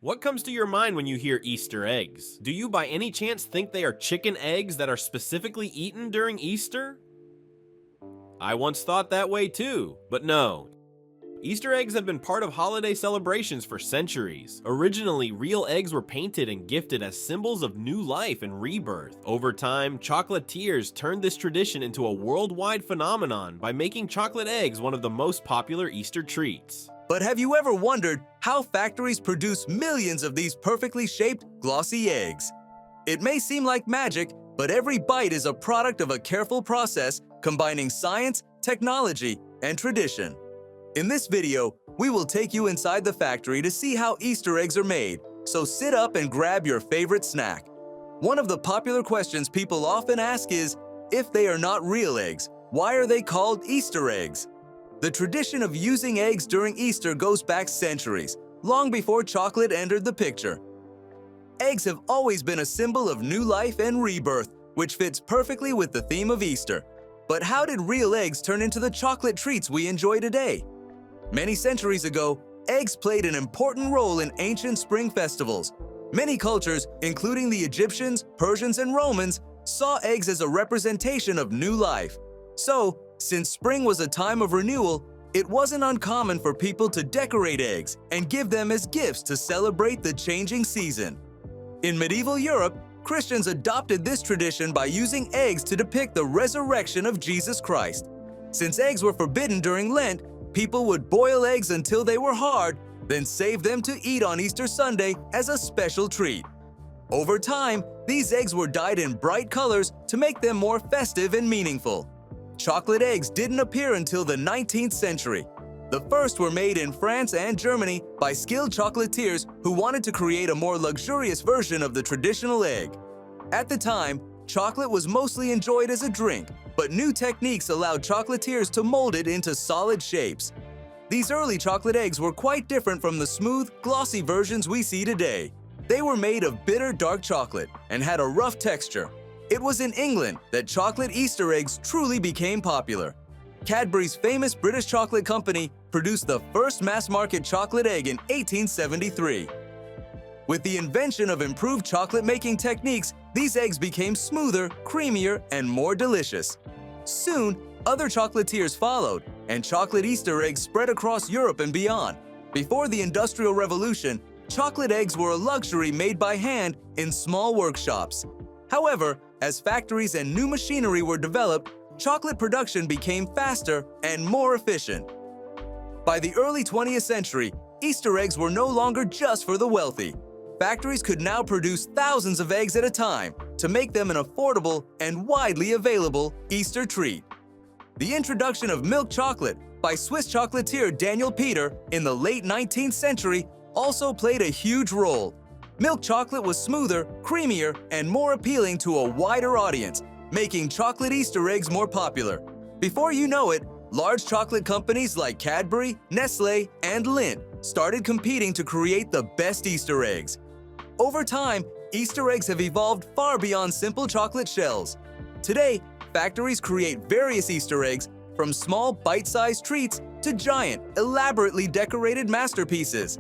What comes to your mind when you hear Easter eggs? Do you by any chance think they are chicken eggs that are specifically eaten during Easter? I once thought that way too, but no. Easter eggs have been part of holiday celebrations for centuries. Originally, real eggs were painted and gifted as symbols of new life and rebirth. Over time, chocolatiers turned this tradition into a worldwide phenomenon by making chocolate eggs one of the most popular Easter treats. But have you ever wondered how factories produce millions of these perfectly shaped, glossy eggs? It may seem like magic, but every bite is a product of a careful process combining science, technology, and tradition. In this video, we will take you inside the factory to see how Easter eggs are made, so sit up and grab your favorite snack. One of the popular questions people often ask is, if they are not real eggs, why are they called Easter eggs? The tradition of using eggs during Easter goes back centuries, long before chocolate entered the picture. Eggs have always been a symbol of new life and rebirth, which fits perfectly with the theme of Easter. But how did real eggs turn into the chocolate treats we enjoy today? Many centuries ago, eggs played an important role in ancient spring festivals. Many cultures, including the Egyptians, Persians, and Romans, saw eggs as a representation of new life. So, since spring was a time of renewal, it wasn't uncommon for people to decorate eggs and give them as gifts to celebrate the changing season. In medieval Europe, Christians adopted this tradition by using eggs to depict the resurrection of Jesus Christ. Since eggs were forbidden during Lent, people would boil eggs until they were hard, then save them to eat on Easter Sunday as a special treat. Over time, these eggs were dyed in bright colors to make them more festive and meaningful. Chocolate eggs didn't appear until the 19th century. The first were made in France and Germany by skilled chocolatiers who wanted to create a more luxurious version of the traditional egg. At the time, chocolate was mostly enjoyed as a drink, but new techniques allowed chocolatiers to mold it into solid shapes. These early chocolate eggs were quite different from the smooth, glossy versions we see today. They were made of bitter dark chocolate and had a rough texture. It was in England that chocolate Easter eggs truly became popular. Cadbury's famous British chocolate company produced the first mass-market chocolate egg in 1873. With the invention of improved chocolate-making techniques, these eggs became smoother, creamier, and more delicious. Soon, other chocolatiers followed, and chocolate Easter eggs spread across Europe and beyond. Before the Industrial Revolution, chocolate eggs were a luxury made by hand in small workshops. However, as factories and new machinery were developed, chocolate production became faster and more efficient. By the early 20th century, Easter eggs were no longer just for the wealthy. Factories could now produce thousands of eggs at a time to make them an affordable and widely available Easter treat. The introduction of milk chocolate by Swiss chocolatier Daniel Peter in the late 19th century also played a huge role. Milk chocolate was smoother, creamier, and more appealing to a wider audience, making chocolate Easter eggs more popular. Before you know it, large chocolate companies like Cadbury, Nestle, and Lindt started competing to create the best Easter eggs. Over time, Easter eggs have evolved far beyond simple chocolate shells. Today, factories create various Easter eggs, from small bite-sized treats to giant, elaborately decorated masterpieces.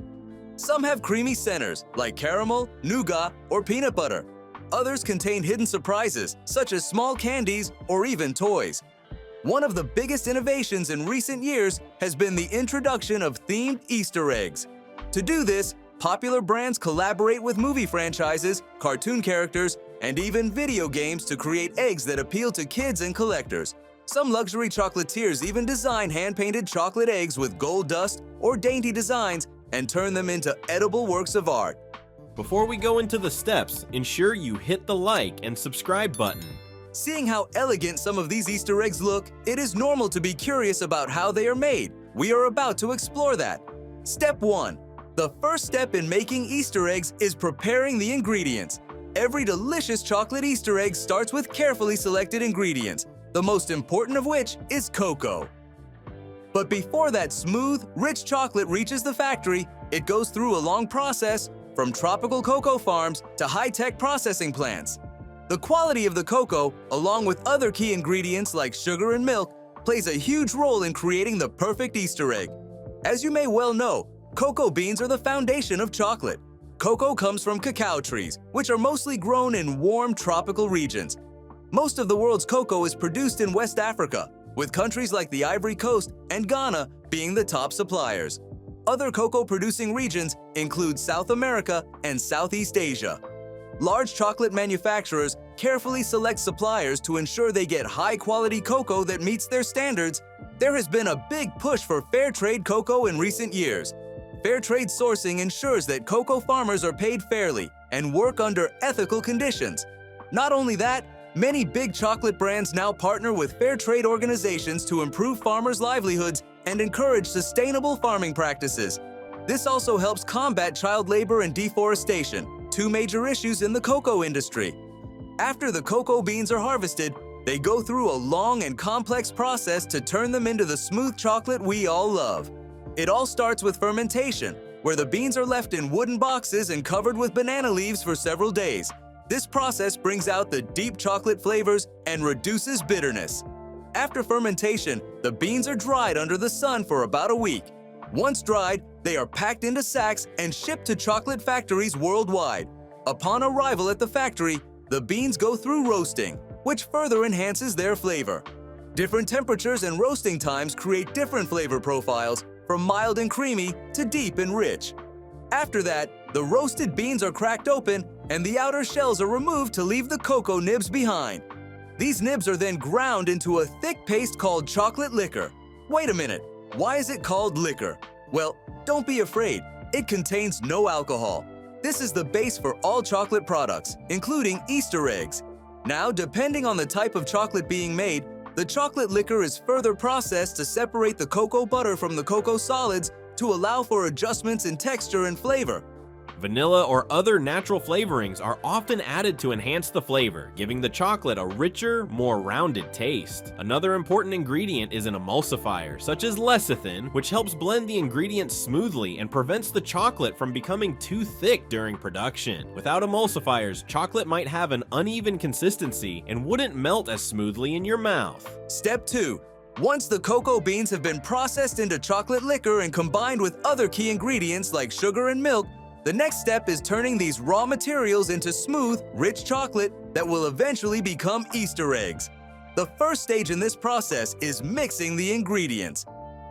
Some have creamy centers, like caramel, nougat, or peanut butter. Others contain hidden surprises, such as small candies or even toys. One of the biggest innovations in recent years has been the introduction of themed Easter eggs. To do this, popular brands collaborate with movie franchises, cartoon characters, and even video games to create eggs that appeal to kids and collectors. Some luxury chocolatiers even design hand-painted chocolate eggs with gold dust or dainty designs and turn them into edible works of art. Before we go into the steps, ensure you hit the like and subscribe button. Seeing how elegant some of these Easter eggs look, it is normal to be curious about how they are made. We are about to explore that. Step 1. The first step in making Easter eggs is preparing the ingredients. Every delicious chocolate Easter egg starts with carefully selected ingredients, the most important of which is cocoa. But before that smooth, rich chocolate reaches the factory, it goes through a long process, from tropical cocoa farms to high-tech processing plants. The quality of the cocoa, along with other key ingredients like sugar and milk, plays a huge role in creating the perfect Easter egg. As you may well know, cocoa beans are the foundation of chocolate. Cocoa comes from cacao trees, which are mostly grown in warm tropical regions. Most of the world's cocoa is produced in West Africa, with countries like the Ivory Coast and Ghana being the top suppliers. Other cocoa-producing regions include South America and Southeast Asia. Large chocolate manufacturers carefully select suppliers to ensure they get high-quality cocoa that meets their standards. There has been a big push for fair trade cocoa in recent years. Fair trade sourcing ensures that cocoa farmers are paid fairly and work under ethical conditions. Not only that, many big chocolate brands now partner with fair trade organizations to improve farmers' livelihoods and encourage sustainable farming practices. This also helps combat child labor and deforestation, two major issues in the cocoa industry. After the cocoa beans are harvested, they go through a long and complex process to turn them into the smooth chocolate we all love. It all starts with fermentation, where the beans are left in wooden boxes and covered with banana leaves for several days. This process brings out the deep chocolate flavors and reduces bitterness. After fermentation, the beans are dried under the sun for about a week. Once dried, they are packed into sacks and shipped to chocolate factories worldwide. Upon arrival at the factory, the beans go through roasting, which further enhances their flavor. Different temperatures and roasting times create different flavor profiles, from mild and creamy to deep and rich. After that, the roasted beans are cracked open and the outer shells are removed to leave the cocoa nibs behind. These nibs are then ground into a thick paste called chocolate liquor. Wait a minute, why is it called liquor? Well, don't be afraid, it contains no alcohol. This is the base for all chocolate products, including Easter eggs. Now, depending on the type of chocolate being made, the chocolate liquor is further processed to separate the cocoa butter from the cocoa solids to allow for adjustments in texture and flavor. Vanilla or other natural flavorings are often added to enhance the flavor, giving the chocolate a richer, more rounded taste. Another important ingredient is an emulsifier, such as lecithin, which helps blend the ingredients smoothly and prevents the chocolate from becoming too thick during production. Without emulsifiers, chocolate might have an uneven consistency and wouldn't melt as smoothly in your mouth. Step 2. Once the cocoa beans have been processed into chocolate liquor and combined with other key ingredients like sugar and milk, the next step is turning these raw materials into smooth, rich chocolate that will eventually become Easter eggs. The first stage in this process is mixing the ingredients.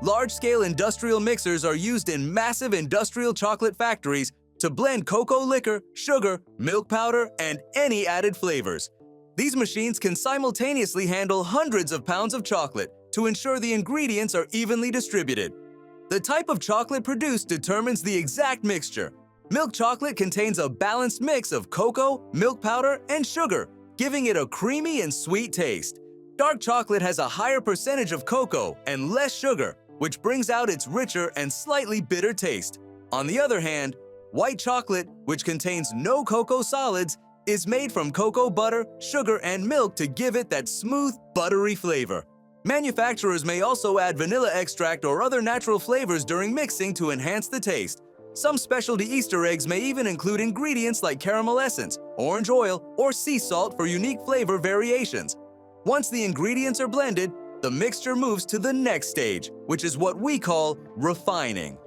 Large-scale industrial mixers are used in massive industrial chocolate factories to blend cocoa liquor, sugar, milk powder, and any added flavors. These machines can simultaneously handle hundreds of pounds of chocolate to ensure the ingredients are evenly distributed. The type of chocolate produced determines the exact mixture. Milk chocolate contains a balanced mix of cocoa, milk powder, and sugar, giving it a creamy and sweet taste. Dark chocolate has a higher percentage of cocoa and less sugar, which brings out its richer and slightly bitter taste. On the other hand, white chocolate, which contains no cocoa solids, is made from cocoa butter, sugar, and milk to give it that smooth, buttery flavor. Manufacturers may also add vanilla extract or other natural flavors during mixing to enhance the taste. Some specialty Easter eggs may even include ingredients like caramel essence, orange oil, or sea salt for unique flavor variations. Once the ingredients are blended, the mixture moves to the next stage, which is what we call refining.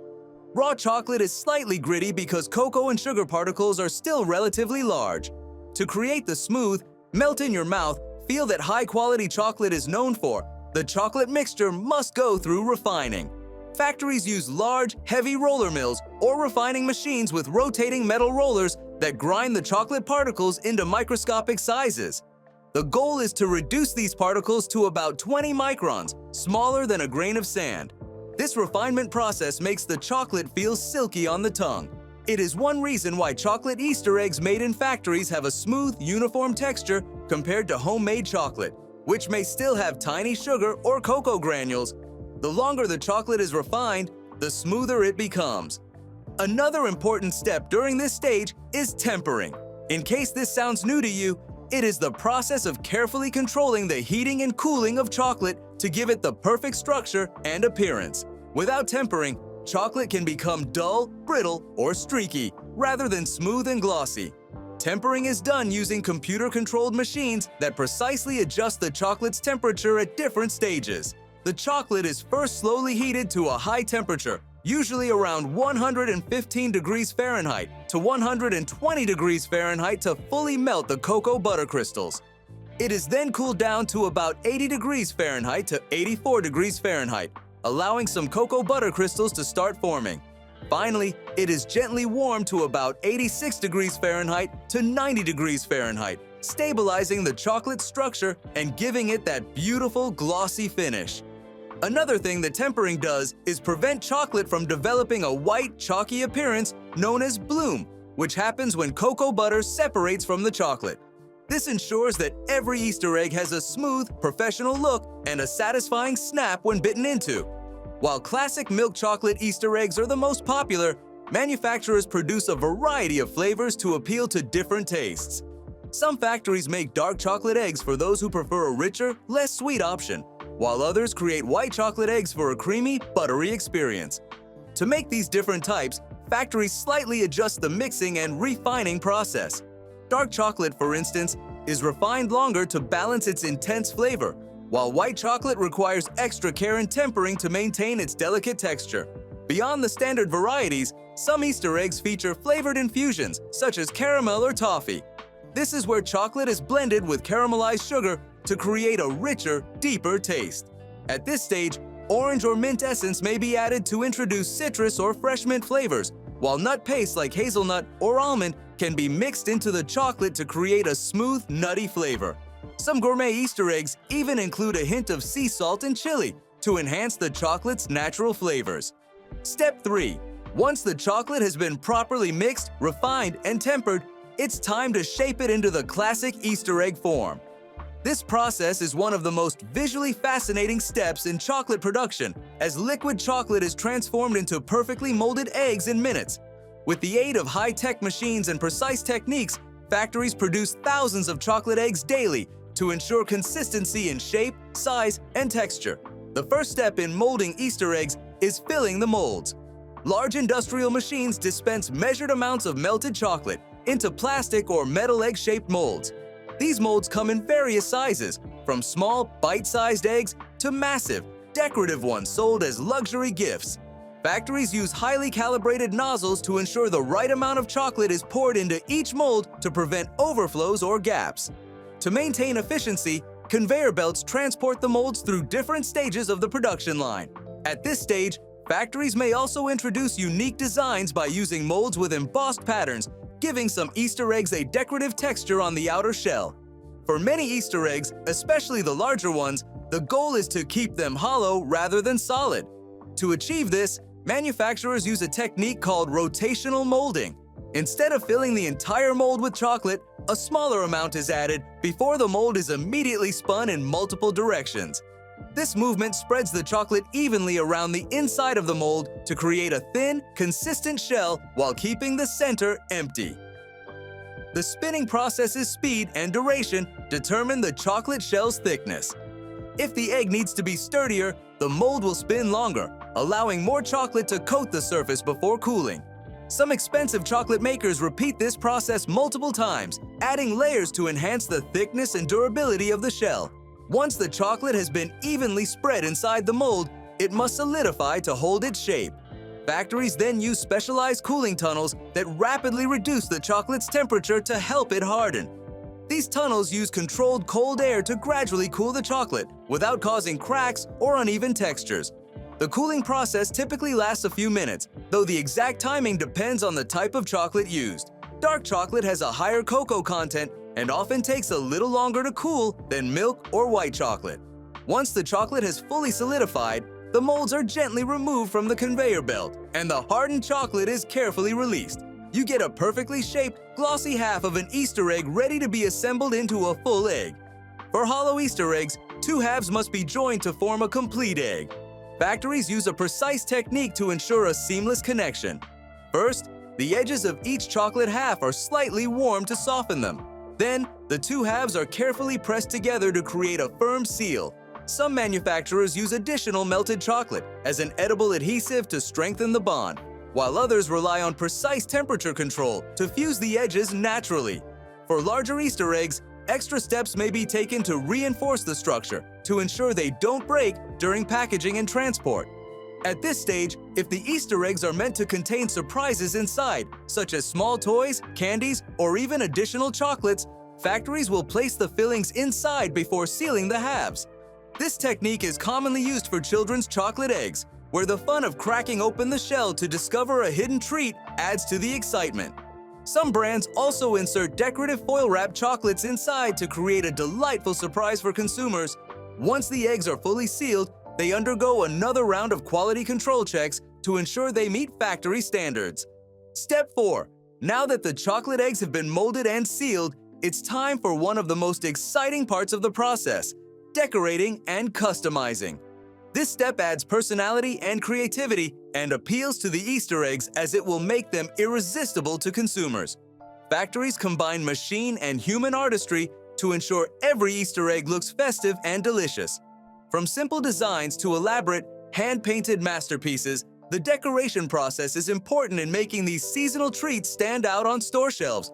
Raw chocolate is slightly gritty because cocoa and sugar particles are still relatively large. To create the smooth, melt-in-your-mouth, feel that high-quality chocolate is known for, the chocolate mixture must go through refining. Factories use large, heavy roller mills or refining machines with rotating metal rollers that grind the chocolate particles into microscopic sizes. The goal is to reduce these particles to about 20 microns, smaller than a grain of sand. This refinement process makes the chocolate feel silky on the tongue. It is one reason why chocolate Easter eggs made in factories have a smooth, uniform texture compared to homemade chocolate, which may still have tiny sugar or cocoa granules. The longer the chocolate is refined, the smoother it becomes. Another important step during this stage is tempering. In case this sounds new to you, it is the process of carefully controlling the heating and cooling of chocolate to give it the perfect structure and appearance. Without tempering, chocolate can become dull, brittle, or streaky, rather than smooth and glossy. Tempering is done using computer-controlled machines that precisely adjust the chocolate's temperature at different stages. The chocolate is first slowly heated to a high temperature, usually around 115 degrees Fahrenheit to 120 degrees Fahrenheit to fully melt the cocoa butter crystals. It is then cooled down to about 80 degrees Fahrenheit to 84 degrees Fahrenheit, allowing some cocoa butter crystals to start forming. Finally, it is gently warmed to about 86 degrees Fahrenheit to 90 degrees Fahrenheit, stabilizing the chocolate structure and giving it that beautiful glossy finish. Another thing that tempering does is prevent chocolate from developing a white, chalky appearance known as bloom, which happens when cocoa butter separates from the chocolate. This ensures that every Easter egg has a smooth, professional look and a satisfying snap when bitten into. While classic milk chocolate Easter eggs are the most popular, manufacturers produce a variety of flavors to appeal to different tastes. Some factories make dark chocolate eggs for those who prefer a richer, less sweet option, while others create white chocolate eggs for a creamy, buttery experience. To make these different types, factories slightly adjust the mixing and refining process. Dark chocolate, for instance, is refined longer to balance its intense flavor, while white chocolate requires extra care and tempering to maintain its delicate texture. Beyond the standard varieties, some Easter eggs feature flavored infusions, such as caramel or toffee. This is where chocolate is blended with caramelized sugar to create a richer, deeper taste. At this stage, orange or mint essence may be added to introduce citrus or fresh mint flavors, while nut paste like hazelnut or almond can be mixed into the chocolate to create a smooth, nutty flavor. Some gourmet Easter eggs even include a hint of sea salt and chili to enhance the chocolate's natural flavors. Step 3. Once the chocolate has been properly mixed, refined, and tempered, it's time to shape it into the classic Easter egg form. This process is one of the most visually fascinating steps in chocolate production, as liquid chocolate is transformed into perfectly molded eggs in minutes. With the aid of high-tech machines and precise techniques, factories produce thousands of chocolate eggs daily to ensure consistency in shape, size, and texture. The first step in molding Easter eggs is filling the molds. Large industrial machines dispense measured amounts of melted chocolate into plastic or metal egg-shaped molds. These molds come in various sizes, from small, bite-sized eggs to massive, decorative ones sold as luxury gifts. Factories use highly calibrated nozzles to ensure the right amount of chocolate is poured into each mold to prevent overflows or gaps. To maintain efficiency, conveyor belts transport the molds through different stages of the production line. At this stage, factories may also introduce unique designs by using molds with embossed patterns, giving some Easter eggs a decorative texture on the outer shell. For many Easter eggs, especially the larger ones, the goal is to keep them hollow rather than solid. To achieve this, manufacturers use a technique called rotational molding. Instead of filling the entire mold with chocolate, a smaller amount is added before the mold is immediately spun in multiple directions. This movement spreads the chocolate evenly around the inside of the mold to create a thin, consistent shell while keeping the center empty. The spinning process's speed and duration determine the chocolate shell's thickness. If the egg needs to be sturdier, the mold will spin longer, allowing more chocolate to coat the surface before cooling. Some expensive chocolate makers repeat this process multiple times, adding layers to enhance the thickness and durability of the shell. Once the chocolate has been evenly spread inside the mold, it must solidify to hold its shape. Factories then use specialized cooling tunnels that rapidly reduce the chocolate's temperature to help it harden. These tunnels use controlled cold air to gradually cool the chocolate without causing cracks or uneven textures. The cooling process typically lasts a few minutes, though the exact timing depends on the type of chocolate used. Dark chocolate has a higher cocoa content and often takes a little longer to cool than milk or white chocolate. Once the chocolate has fully solidified, the molds are gently removed from the conveyor belt, and the hardened chocolate is carefully released. You get a perfectly shaped, glossy half of an Easter egg ready to be assembled into a full egg. For hollow Easter eggs, two halves must be joined to form a complete egg. Factories use a precise technique to ensure a seamless connection. First, the edges of each chocolate half are slightly warmed to soften them. Then, the two halves are carefully pressed together to create a firm seal. Some manufacturers use additional melted chocolate as an edible adhesive to strengthen the bond, while others rely on precise temperature control to fuse the edges naturally. For larger Easter eggs, extra steps may be taken to reinforce the structure to ensure they don't break during packaging and transport. At this stage, if the Easter eggs are meant to contain surprises inside, such as small toys, candies, or even additional chocolates, factories will place the fillings inside before sealing the halves. This technique is commonly used for children's chocolate eggs, where the fun of cracking open the shell to discover a hidden treat adds to the excitement. Some brands also insert decorative foil-wrapped chocolates inside to create a delightful surprise for consumers. Once the eggs are fully sealed, they undergo another round of quality control checks to ensure they meet factory standards. Step 4. Now that the chocolate eggs have been molded and sealed, it's time for one of the most exciting parts of the process: decorating and customizing. This step adds personality and creativity and appeals to the Easter eggs as it will make them irresistible to consumers. Factories combine machine and human artistry to ensure every Easter egg looks festive and delicious. From simple designs to elaborate, hand-painted masterpieces, the decoration process is important in making these seasonal treats stand out on store shelves.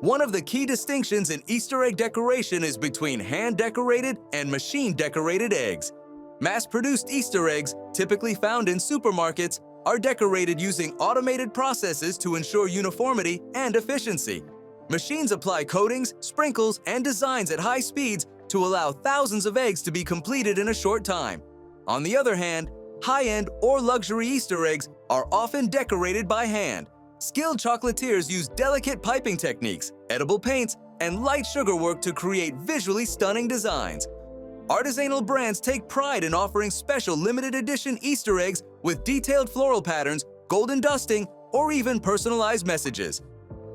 One of the key distinctions in Easter egg decoration is between hand-decorated and machine-decorated eggs. Mass-produced Easter eggs, typically found in supermarkets, are decorated using automated processes to ensure uniformity and efficiency. Machines apply coatings, sprinkles, and designs at high speeds to allow thousands of eggs to be completed in a short time. On the other hand, high-end or luxury Easter eggs are often decorated by hand. Skilled chocolatiers use delicate piping techniques, edible paints, and light sugar work to create visually stunning designs. Artisanal brands take pride in offering special limited edition Easter eggs with detailed floral patterns, golden dusting, or even personalized messages.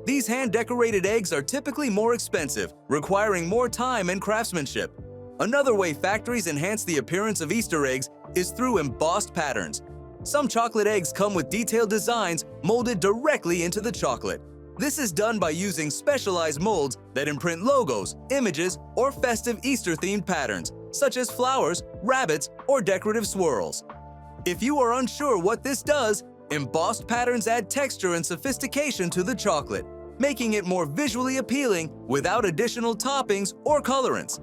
These hand-decorated eggs are typically more expensive, requiring more time and craftsmanship. Another way factories enhance the appearance of Easter eggs is through embossed patterns. Some chocolate eggs come with detailed designs molded directly into the chocolate. This is done by using specialized molds that imprint logos, images, or festive Easter-themed patterns, such as flowers, rabbits, or decorative swirls. If you are unsure what this does, embossed patterns add texture and sophistication to the chocolate, making it more visually appealing without additional toppings or colorants.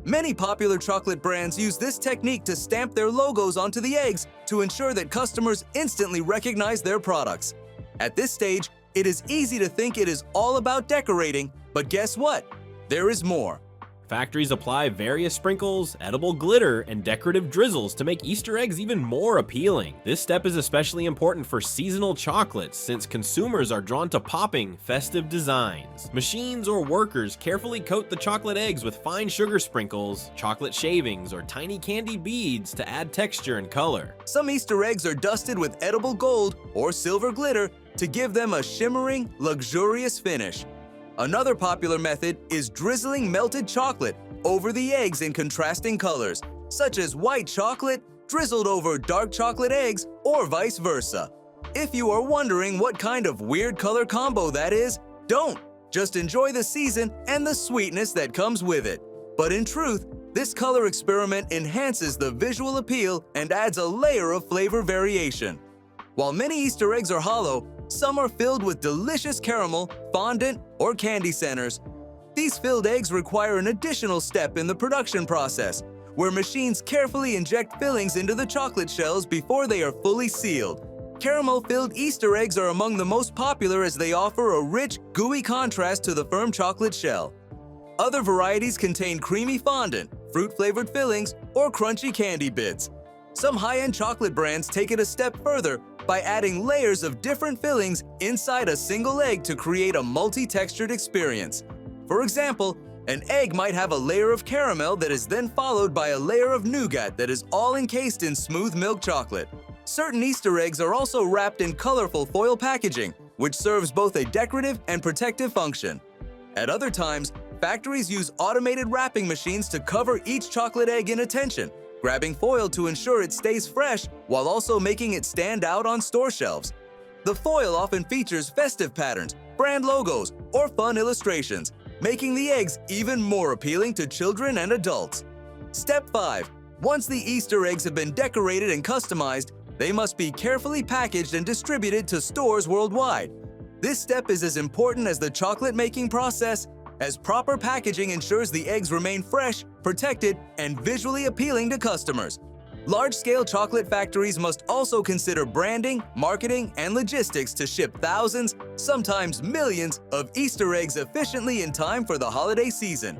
Many popular chocolate brands use this technique to stamp their logos onto the eggs to ensure that customers instantly recognize their products. At this stage, it is easy to think it is all about decorating, but guess what? There is more. Factories apply various sprinkles, edible glitter, and decorative drizzles to make Easter eggs even more appealing. This step is especially important for seasonal chocolates since consumers are drawn to popping, festive designs. Machines or workers carefully coat the chocolate eggs with fine sugar sprinkles, chocolate shavings, or tiny candy beads to add texture and color. Some Easter eggs are dusted with edible gold or silver glitter to give them a shimmering, luxurious finish. Another popular method is drizzling melted chocolate over the eggs in contrasting colors, such as white chocolate drizzled over dark chocolate eggs or vice versa. If you are wondering what kind of weird color combo that is, don't! Just enjoy the season and the sweetness that comes with it. But in truth, this color experiment enhances the visual appeal and adds a layer of flavor variation. While many Easter eggs are hollow, some are filled with delicious caramel, fondant, or candy centers. These filled eggs require an additional step in the production process, where machines carefully inject fillings into the chocolate shells before they are fully sealed. Caramel-filled Easter eggs are among the most popular as they offer a rich, gooey contrast to the firm chocolate shell. Other varieties contain creamy fondant, fruit-flavored fillings, or crunchy candy bits. Some high-end chocolate brands take it a step further by adding layers of different fillings inside a single egg to create a multi-textured experience. For example, an egg might have a layer of caramel that is then followed by a layer of nougat that is all encased in smooth milk chocolate. Certain Easter eggs are also wrapped in colorful foil packaging, which serves both a decorative and protective function. At other times, factories use automated wrapping machines to cover each chocolate egg in attention, grabbing foil to ensure it stays fresh while also making it stand out on store shelves. The foil often features festive patterns, brand logos, or fun illustrations, making the eggs even more appealing to children and adults. Step 5. Once the Easter eggs have been decorated and customized, they must be carefully packaged and distributed to stores worldwide. This step is as important as the chocolate-making process, as proper packaging ensures the eggs remain fresh, protected, and visually appealing to customers. Large-scale chocolate factories must also consider branding, marketing, and logistics to ship thousands, sometimes millions, of Easter eggs efficiently in time for the holiday season.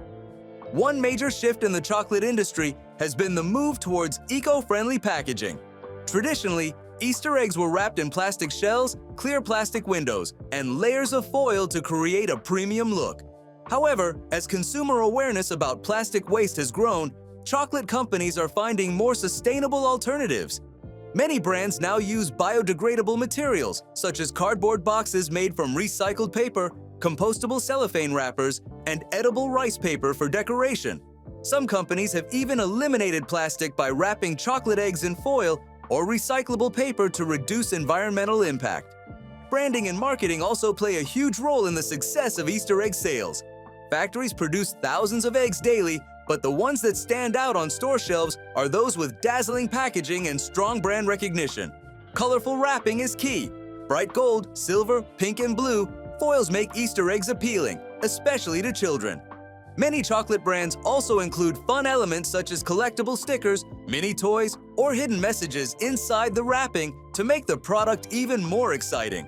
One major shift in the chocolate industry has been the move towards eco-friendly packaging. Traditionally, Easter eggs were wrapped in plastic shells, clear plastic windows, and layers of foil to create a premium look. However, as consumer awareness about plastic waste has grown, chocolate companies are finding more sustainable alternatives. Many brands now use biodegradable materials, such as cardboard boxes made from recycled paper, compostable cellophane wrappers, and edible rice paper for decoration. Some companies have even eliminated plastic by wrapping chocolate eggs in foil or recyclable paper to reduce environmental impact. Branding and marketing also play a huge role in the success of Easter egg sales. Factories produce thousands of eggs daily, but the ones that stand out on store shelves are those with dazzling packaging and strong brand recognition. Colorful wrapping is key. Bright gold, silver, pink, and blue foils make Easter eggs appealing, especially to children. Many chocolate brands also include fun elements such as collectible stickers, mini toys, or hidden messages inside the wrapping to make the product even more exciting.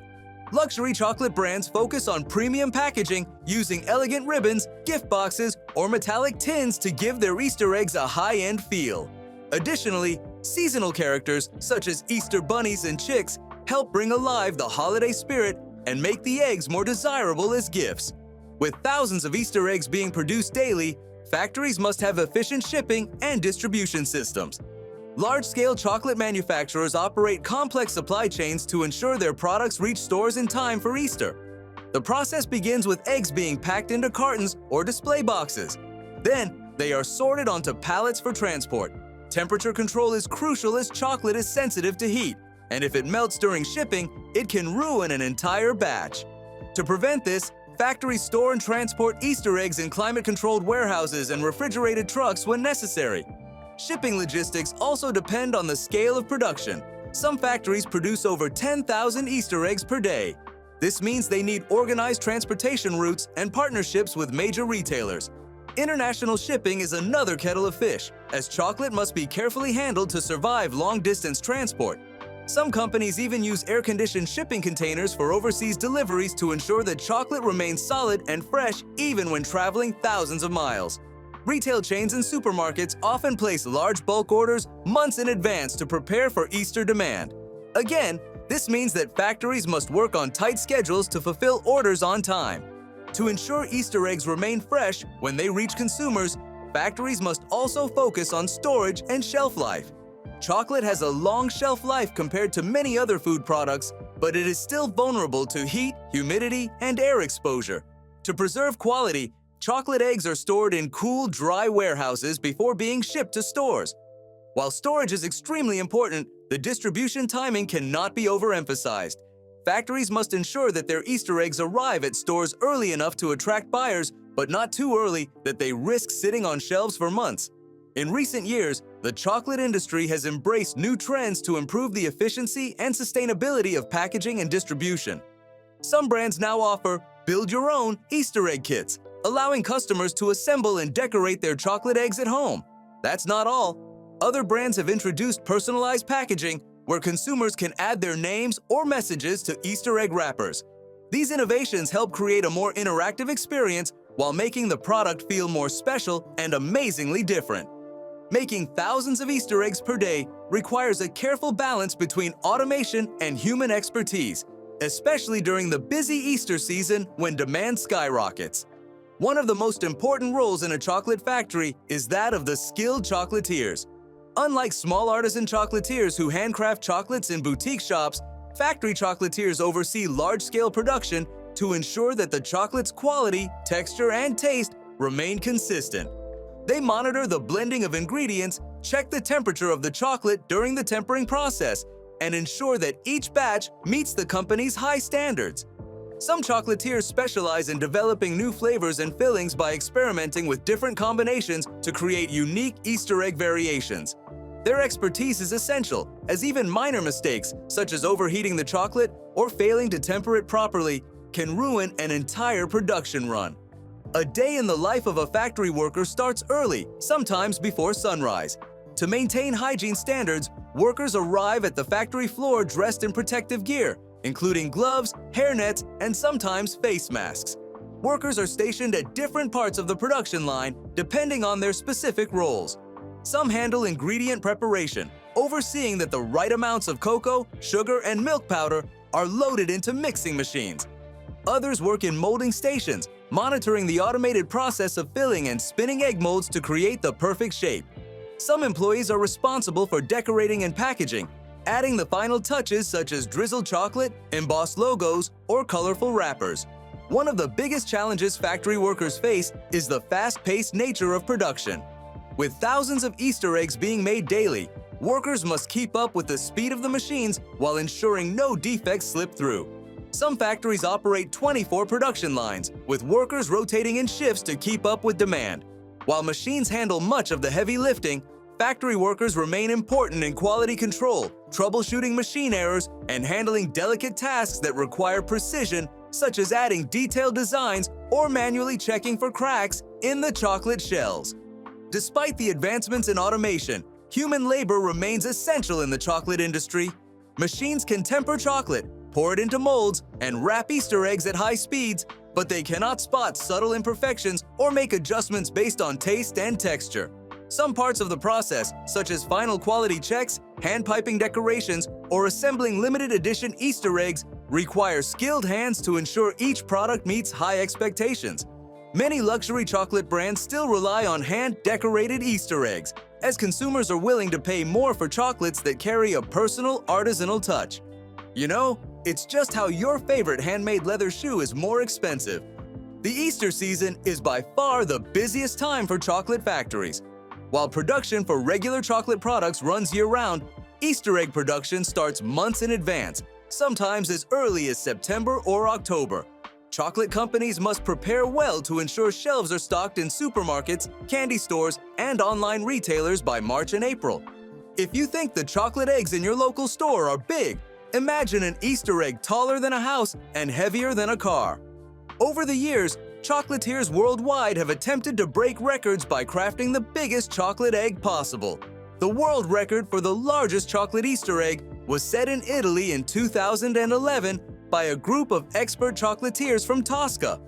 Luxury chocolate brands focus on premium packaging using elegant ribbons, gift boxes, or metallic tins to give their Easter eggs a high-end feel. Additionally, seasonal characters such as Easter bunnies and chicks help bring alive the holiday spirit and make the eggs more desirable as gifts. With thousands of Easter eggs being produced daily, factories must have efficient shipping and distribution systems. Large-scale chocolate manufacturers operate complex supply chains to ensure their products reach stores in time for Easter. The process begins with eggs being packed into cartons or display boxes. Then, they are sorted onto pallets for transport. Temperature control is crucial as chocolate is sensitive to heat, and if it melts during shipping, it can ruin an entire batch. To prevent this, factories store and transport Easter eggs in climate-controlled warehouses and refrigerated trucks when necessary. Shipping logistics also depend on the scale of production. Some factories produce over 10,000 Easter eggs per day. This means they need organized transportation routes and partnerships with major retailers. International shipping is another kettle of fish, as chocolate must be carefully handled to survive long-distance transport. Some companies even use air-conditioned shipping containers for overseas deliveries to ensure that chocolate remains solid and fresh even when traveling thousands of miles. Retail chains and supermarkets often place large bulk orders months in advance to prepare for Easter demand. Again, this means that factories must work on tight schedules to fulfill orders on time. To ensure Easter eggs remain fresh when they reach consumers, factories must also focus on storage and shelf life. Chocolate has a long shelf life compared to many other food products, but it is still vulnerable to heat, humidity, and air exposure. To preserve quality, chocolate eggs are stored in cool, dry warehouses before being shipped to stores. While storage is extremely important, the distribution timing cannot be overemphasized. Factories must ensure that their Easter eggs arrive at stores early enough to attract buyers, but not too early that they risk sitting on shelves for months. In recent years, the chocolate industry has embraced new trends to improve the efficiency and sustainability of packaging and distribution. Some brands now offer build-your-own Easter egg kits, allowing customers to assemble and decorate their chocolate eggs at home. That's not all. Other brands have introduced personalized packaging where consumers can add their names or messages to Easter egg wrappers. These innovations help create a more interactive experience while making the product feel more special and amazingly different. Making thousands of Easter eggs per day requires a careful balance between automation and human expertise, especially during the busy Easter season when demand skyrockets. One of the most important roles in a chocolate factory is that of the skilled chocolatiers. Unlike small artisan chocolatiers who handcraft chocolates in boutique shops, factory chocolatiers oversee large-scale production to ensure that the chocolate's quality, texture, and taste remain consistent. They monitor the blending of ingredients, check the temperature of the chocolate during the tempering process, and ensure that each batch meets the company's high standards. Some chocolatiers specialize in developing new flavors and fillings by experimenting with different combinations to create unique Easter egg variations. Their expertise is essential, as even minor mistakes, such as overheating the chocolate or failing to temper it properly, can ruin an entire production run. A day in the life of a factory worker starts early, sometimes before sunrise. To maintain hygiene standards, workers arrive at the factory floor dressed in protective gear, including gloves, hairnets, and sometimes face masks. Workers are stationed at different parts of the production line depending on their specific roles. Some handle ingredient preparation, overseeing that the right amounts of cocoa, sugar, and milk powder are loaded into mixing machines. Others work in molding stations, monitoring the automated process of filling and spinning egg molds to create the perfect shape. Some employees are responsible for decorating and packaging, adding the final touches such as drizzled chocolate, embossed logos, or colorful wrappers. One of the biggest challenges factory workers face is the fast-paced nature of production. With thousands of Easter eggs being made daily, workers must keep up with the speed of the machines while ensuring no defects slip through. Some factories operate 24 production lines, with workers rotating in shifts to keep up with demand. While machines handle much of the heavy lifting, factory workers remain important in quality control, troubleshooting machine errors, and handling delicate tasks that require precision, such as adding detailed designs or manually checking for cracks in the chocolate shells. Despite the advancements in automation, human labor remains essential in the chocolate industry. Machines can temper chocolate, pour it into molds, and wrap Easter eggs at high speeds, but they cannot spot subtle imperfections or make adjustments based on taste and texture. Some parts of the process, such as final quality checks, hand piping decorations, or assembling limited edition Easter eggs, require skilled hands to ensure each product meets high expectations. Many luxury chocolate brands still rely on hand-decorated Easter eggs, as consumers are willing to pay more for chocolates that carry a personal, artisanal touch. You know, it's just how your favorite handmade leather shoe is more expensive. The Easter season is by far the busiest time for chocolate factories. While production for regular chocolate products runs year-round, Easter egg production starts months in advance, sometimes as early as September or October. Chocolate companies must prepare well to ensure shelves are stocked in supermarkets, candy stores, and online retailers by March and April. If you think the chocolate eggs in your local store are big, imagine an Easter egg taller than a house and heavier than a car. Over the years, chocolatiers worldwide have attempted to break records by crafting the biggest chocolate egg possible. The world record for the largest chocolate Easter egg was set in Italy in 2011 by a group of expert chocolatiers from Tosca.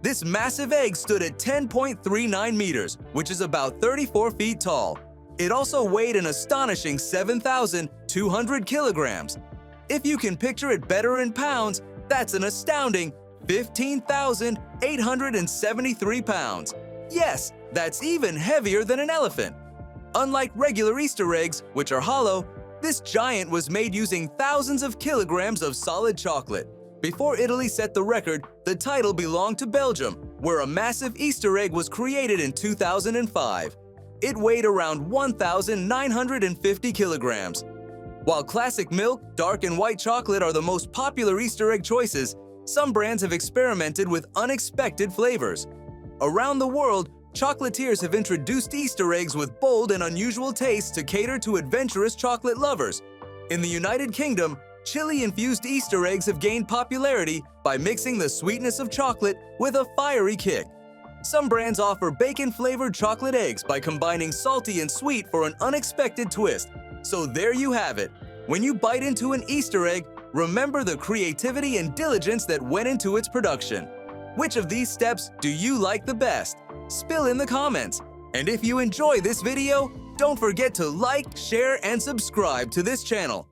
This massive egg stood at 10.39 meters, which is about 34 feet tall. It also weighed an astonishing 7,200 kilograms. If you can picture it better in pounds, that's an astounding 15,873 pounds. Yes, that's even heavier than an elephant. Unlike regular Easter eggs, which are hollow, this giant was made using thousands of kilograms of solid chocolate. Before Italy set the record, the title belonged to Belgium, where a massive Easter egg was created in 2005. It weighed around 1,950 kilograms. While classic milk, dark and white chocolate are the most popular Easter egg choices, some brands have experimented with unexpected flavors. Around the world, chocolatiers have introduced Easter eggs with bold and unusual tastes to cater to adventurous chocolate lovers. In the United Kingdom, chili-infused Easter eggs have gained popularity by mixing the sweetness of chocolate with a fiery kick. Some brands offer bacon-flavored chocolate eggs by combining salty and sweet for an unexpected twist. So there you have it. When you bite into an Easter egg, remember the creativity and diligence that went into its production. Which of these steps do you like the best? Spill in the comments. And if you enjoy this video, don't forget to like, share, and subscribe to this channel.